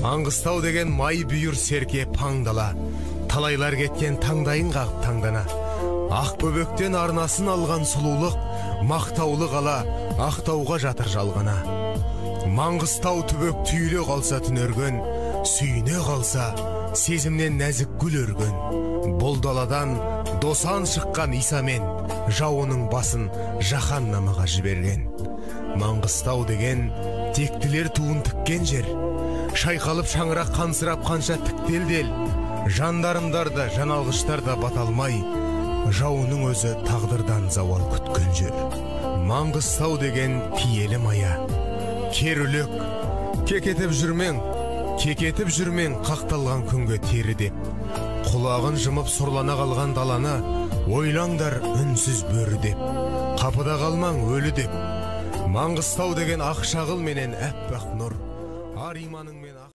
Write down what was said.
Маңғыстау деген май бүйір серке паңдала, талайлар кеткен таңдайын қағып таңдана. Ақ бөбектен арнасын алған сұлулық, мақтаулы қала ақтауға жатыр жалғана. Маңғыстау түбек түйіле қалса түнерген, сүйіне қалса сезімнен нәзік гүл өрген. Бұл даладан досан шыққан Исамен жауының басын жаһаннамаға жіберген. Маңғыстау деген тектілер туын тіккен жер, шайқалып шаңырақ қансырап қанша тіктелдел, жандарымдарда жаналғыштарда баталмай, жауының өзі тағдырдан зауал күткен жер. Маңғыстау деген киелі мая, керүлік, кекетіп жүрмен қақталған күнге тері деп. Құлағын жымып сұрлана қалған даланы ойлаңдар үнсіз бөрі деп. Қапыда қалмаң өлі деп. Маңғыстау деген ақ шағыл менен әппақ нұр, ар иманыңмен